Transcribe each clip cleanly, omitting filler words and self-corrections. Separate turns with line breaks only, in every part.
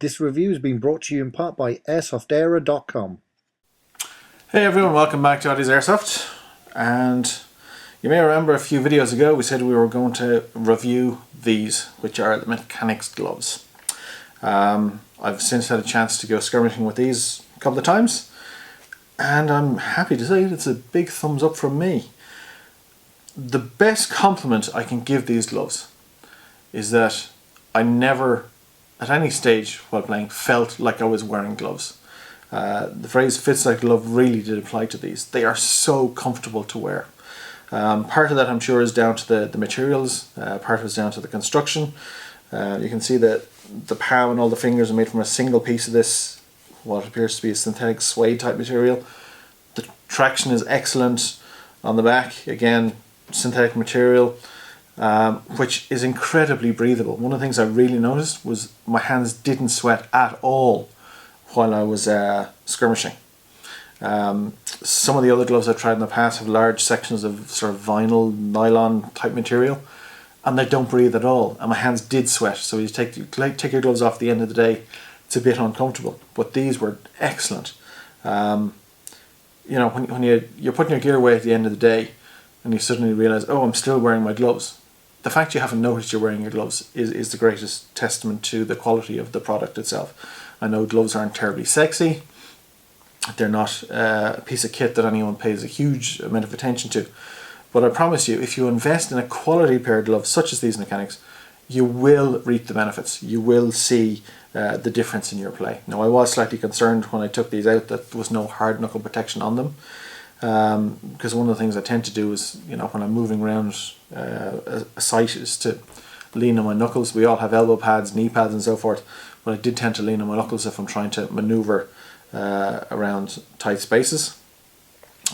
This review has been brought to you in part by airsoftera.com.
Hey everyone, welcome back to Oddie's Airsoft. And you may remember a few videos ago we said we were going to review these, which are the Mechanix gloves. I've since had a chance to go skirmishing with these a couple of times, and I'm happy to say it's a big thumbs up from me. The best compliment I can give these gloves is that I never, at any stage while playing, felt like I was wearing gloves. The phrase "fits like a glove" really did apply to these. They are so comfortable to wear. Part of that, I'm sure, is down to the materials. Part of it is down to the construction. You can see that the palm and all the fingers are made from a single piece of this, what appears to be a synthetic suede type material. The traction is excellent on the back. Again, synthetic material, which is incredibly breathable. One of the things I really noticed was my hands didn't sweat at all while I was skirmishing. Some of the other gloves I've tried in the past have large sections of sort of vinyl, nylon type material, and they don't breathe at all, and my hands did sweat. So you take your gloves off at the end of the day, it's a bit uncomfortable, but these were excellent. You know, when you're putting your gear away at the end of the day and you suddenly realise, oh, I'm still wearing my gloves. The fact you haven't noticed you're wearing your gloves is the greatest testament to the quality of the product itself. I know gloves aren't terribly sexy. They're not a piece of kit that anyone pays a huge amount of attention to. But I promise you, if you invest in a quality pair of gloves such as these Mechanix, you will reap the benefits. You will see the difference in your play. Now, I was slightly concerned when I took these out that there was no hard knuckle protection on them. Because one of the things I tend to do is, you know, when I'm moving around a site, is to lean on my knuckles. We all have elbow pads, knee pads and so forth, but I did tend to lean on my knuckles if I'm trying to maneuver around tight spaces.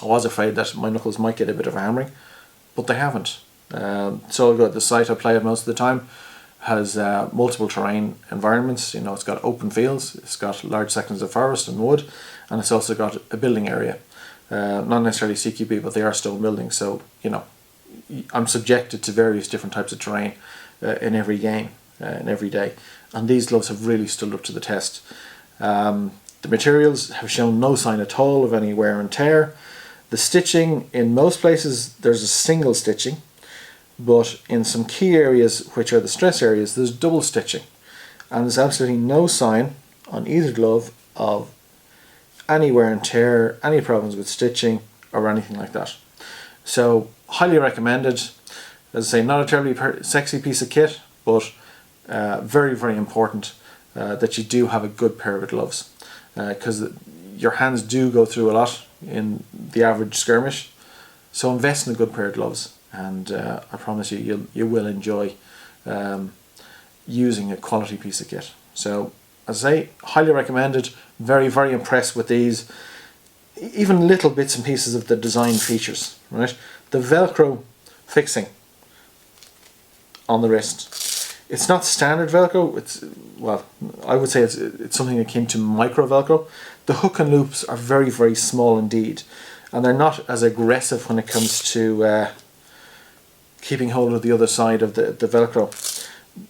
I was afraid that my knuckles might get a bit of a hammering, but they haven't. So good. The site I play at most of the time has multiple terrain environments. You know, it's got open fields, it's got large sections of forest and wood, and it's also got a building area. Not necessarily CQB, but they are stone buildings, so you know I'm subjected to various different types of terrain in every game, in every day, and these gloves have really stood up to the test. The materials have shown no sign at all of any wear and tear. The stitching, in most places there's a single stitching, but in some key areas, which are the stress areas, there's double stitching, and there's absolutely no sign on either glove of any wear and tear, any problems with stitching or anything like that. So highly recommended. As I say, not a terribly sexy piece of kit, but very, very important that you do have a good pair of gloves, because your hands do go through a lot in the average skirmish. So invest in a good pair of gloves, and I promise you, you will enjoy using a quality piece of kit. So as I say, highly recommended. Very, very impressed with these. Even little bits and pieces of the design features, right? The Velcro fixing on the wrist. It's not standard Velcro. It's, well, I would say it's something akin to micro Velcro. The hook and loops are very, very small indeed, and they're not as aggressive when it comes to keeping hold of the other side of the Velcro.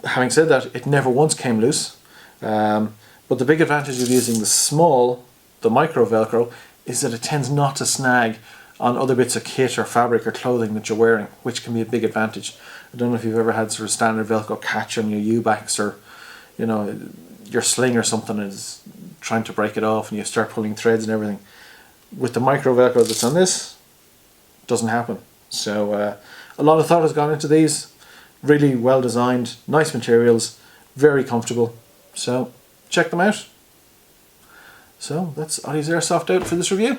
Having said that, it never once came loose. But the big advantage of using the micro Velcro, is that it tends not to snag on other bits of kit or fabric or clothing that you're wearing, which can be a big advantage. I don't know if you've ever had sort of standard Velcro catch on your U-backs, or you know, your sling or something is trying to break it off and you start pulling threads and everything. With the micro Velcro that's on this, it doesn't happen. So a lot of thought has gone into these. Really well designed, nice materials, very comfortable. So check them out. So that's Oddie's Airsoft out for this review.